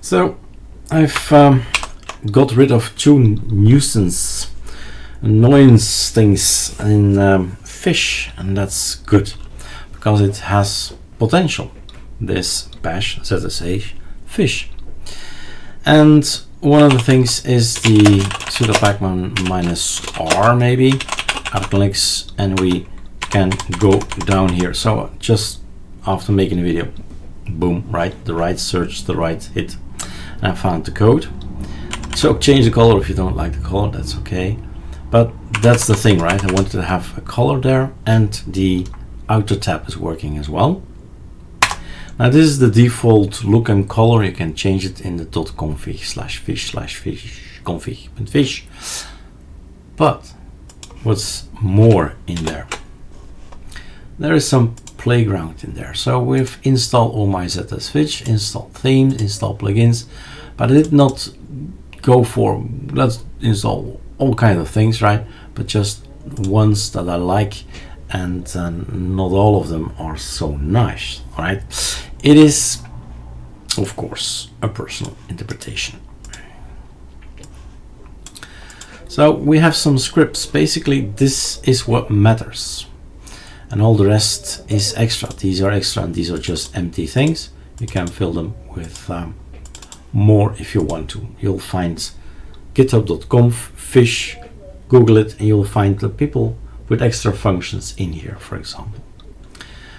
So I've got rid of two annoyance things in fish, and that's good because it has potential. This bash ZSH fish, and one of the things is the sudo pacman -r maybe ArcoLinux, and we can go down here. So just after making a video, boom, right, the right search, the right hit, and I found the code. So change the color if you don't like the color, that's okay. But that's the thing, right? I wanted to have a color there, and the auto tab is working as well. Now this is the default look and color. You can change it in the .config/fish/config.fish. But what's more in there? There is some playground in there. So we've installed all my ZSH, installed themes, installed plugins, but I did not go for let's install all kinds of things, right? But just ones that I like, and not all of them are so nice, right? It is, of course, a personal interpretation. So we have some scripts. Basically, this is what matters, and all the rest is extra. These are extra, and these are just empty things. You can fill them with more if you want to. You'll find github.conf fish, Google it, and you'll find the people with extra functions in here, for example.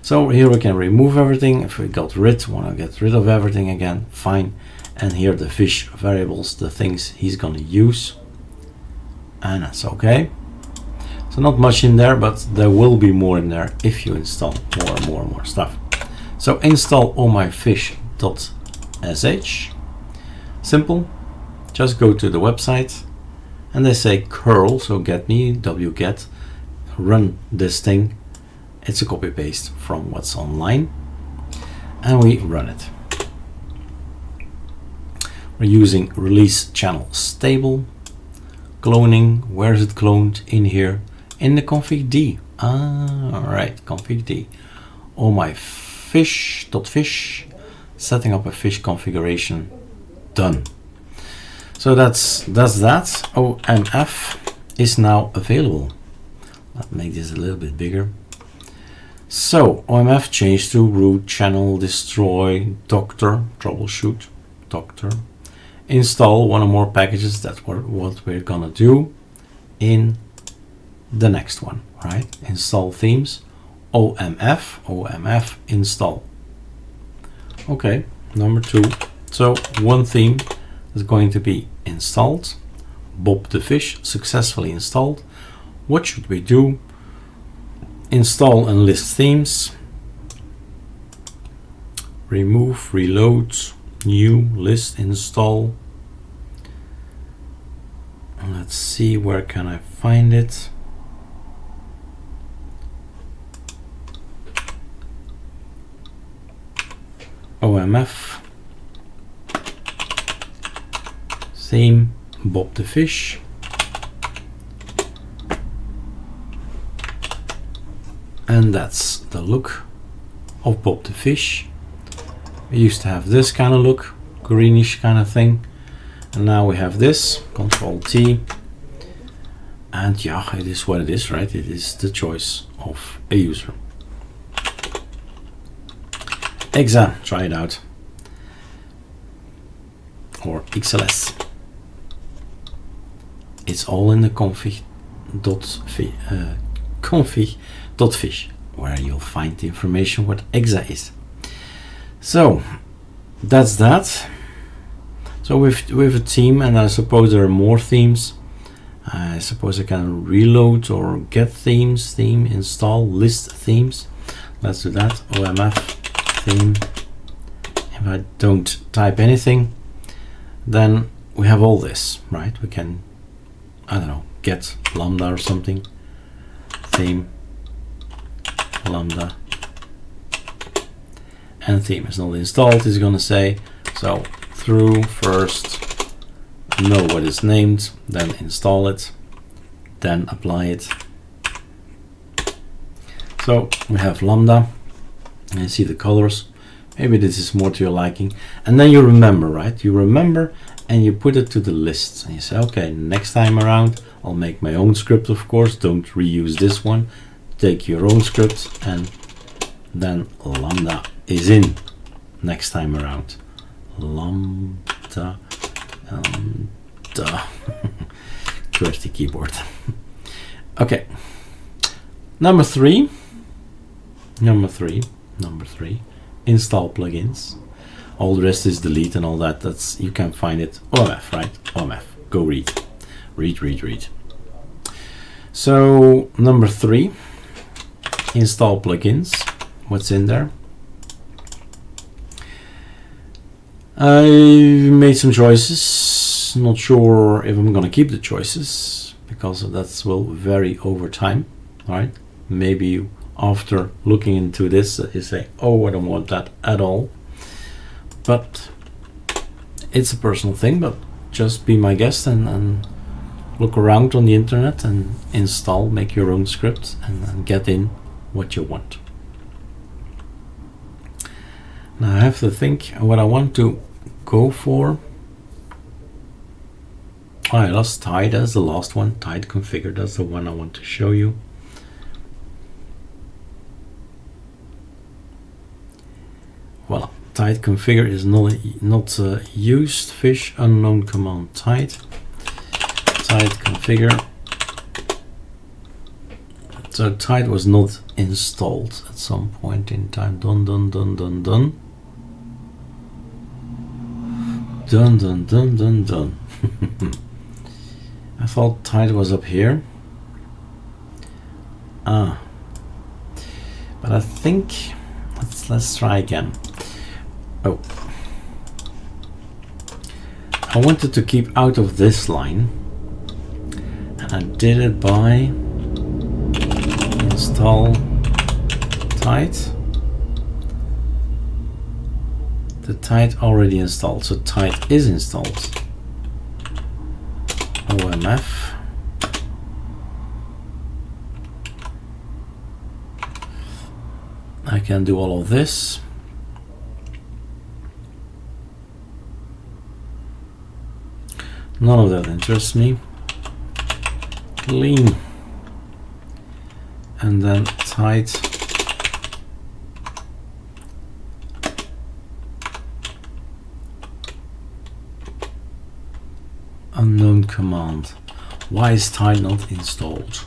So here we can remove everything. If we want to get rid of everything again, fine. And here the fish variables, the things he's going to use, and that's okay. So not much in there, but there will be more in there if you install more and more and more stuff. So install all my fish.sh. Simple. Just go to the website, and they say curl, so get me, wget, run this thing. It's a copy paste from what's online, and we run it. We're using release channel stable, cloning. Where is it cloned? In here, in the config D. Right, config D. All my fish.fish, setting up a fish configuration, done. So that's that. OMF is now available. Let's make this a little bit bigger. So OMF change to root, channel, destroy, doctor, troubleshoot, doctor, install one or more packages. That's what we're gonna do in the next one, right? Install themes, OMF install. Okay, number 2. So one theme is going to be installed. Bob the fish successfully installed. What should we do? Install and list themes. Remove, reload, new, list, install. Let's see, where can I find it? OMF theme, Bob the fish. And that's the look of Bob the fish. We used to have this kind of look, greenish kind of thing, and now we have this. Control T, and yeah, it is what it is, right? It is the choice of a user. Exa, try it out, or XLS. It's all in the config.fish, where you'll find the information what exa is. So that's that. So with a theme, and I suppose there are more themes. I suppose I can reload or get themes, theme, install, list themes. Let's do that. OMF theme. If I don't type anything, then we have all this, right? We can, I don't know, get lambda or something. Theme, lambda, and theme is not installed, is gonna say. So through first, know what is named, then install it, then apply it. So we have lambda, and you see the colors, maybe this is more to your liking. And then you remember, right? You remember and you put it to the list. And you say, okay, next time around, I'll make my own script, of course. Don't reuse this one. Take your own script, and then lambda is in next time around. Lambda, QWERTY keyboard. Okay. Number three, install plugins. All the rest is delete and all that. That's, you can find it. OMF, right? OMF. Go read. Read. So number 3, install plugins. What's in there? I made some choices. Not sure if I'm gonna keep the choices because that will vary over time. All right. Maybe after looking into this, you say, "Oh, I don't want that at all." But it's a personal thing. But just be my guest and look around on the internet and install, make your own script, and get in what you want. Now I have to think what I want to go for. I lost Tide as the last one. Tide configure, that's the one I want to show you. Well, Tide configure is not used. Fish unknown command Tide. Tide configure. So Tide was not installed at some point in time. Done. I thought Tide was up here. But I think let's try again. Oh, I wanted to keep out of this line, and I did it by install Tide. The Tide already installed, so Tide is installed. OMF. I can do all of this. None of that interests me. Clean. And then Tide. Unknown command. Why is Tide not installed?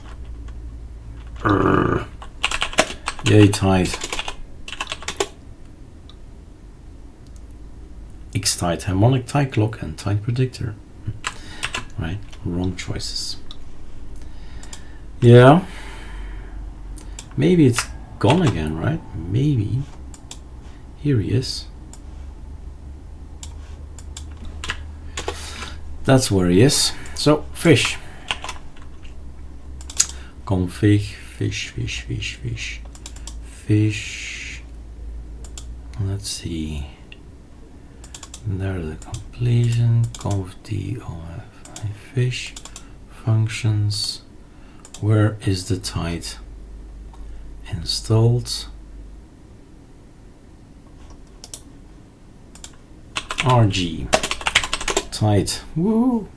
Yay, Tide. X-Tide, harmonic Tide clock, and Tide predictor. Right, wrong choices. Yeah. Maybe it's gone again, right? Maybe. Here he is. That's where he is. So, fish. Config, fish. Let's see. There's the completion. Conf DOF fish functions. Where is the Tide installed? RG Tide. Woo!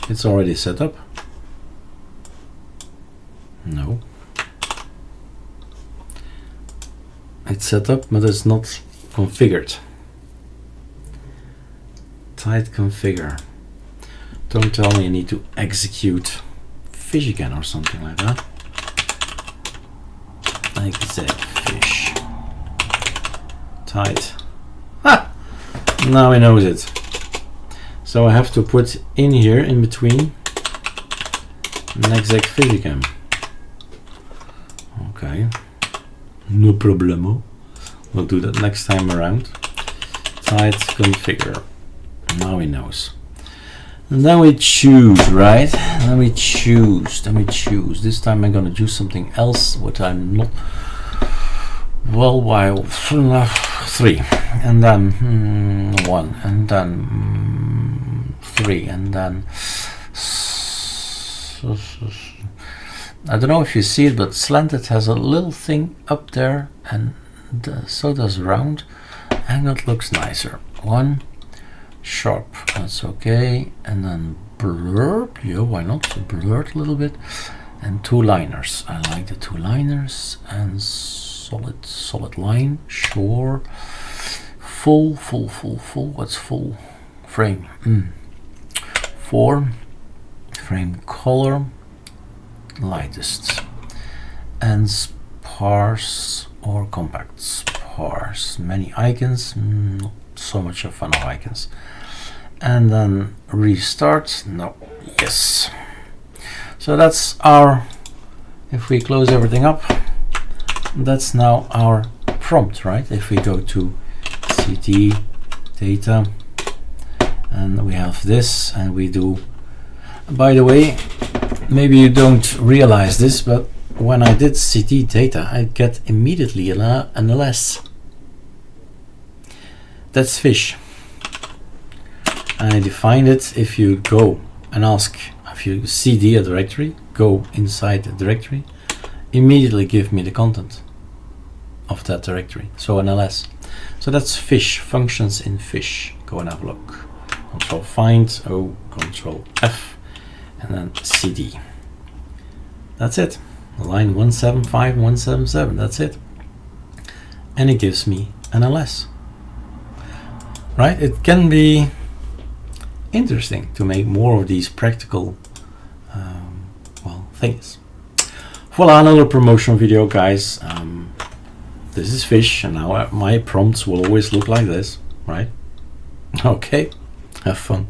It's already set up. No. It's set up, but it's not configured. Tide configure. Don't tell me I need to execute fish again or something like that. Exec fish. Tide. Ha! Now he knows it. So I have to put in here in between an exec fish again. Okay. No problemo. We'll do that next time around. Tide configure. Now he knows. And then we choose, right? Then we choose. This time I'm gonna do something else, what I'm not. Well, while 3, and then 1, and then 3, and then I don't know if you see it, but slanted has a little thing up there, and so does round. Angled looks nicer. One sharp, that's okay, and then blurred, yeah, why not? Blurred a little bit, and two liners. I like the two liners, and solid line, sure. Full. What's full? Frame. 4. Frame color, lightest, and sparse or compact. Sparse. Many icons. Not so much of fun of icons. And then restart. No. Yes. So that's our. If we close everything up, that's now our prompt, right? If we go to cd data, and we have this, and we do. By the way, maybe you don't realize this, but when I did cd data, I get immediately an ls. That's fish. I defined it. If you go and ask, if you cd a directory, go inside the directory, immediately give me the content of that directory. So an ls. So that's fish, functions in fish. Go and have a look. Control find, Control F, and then cd. That's it. Line 175, 177. That's it. And it gives me an ls. Right? It can be interesting to make more of these practical things. Voila, another promotional video, guys. This is fish, and now my prompts will always look like this, right? Okay, have fun.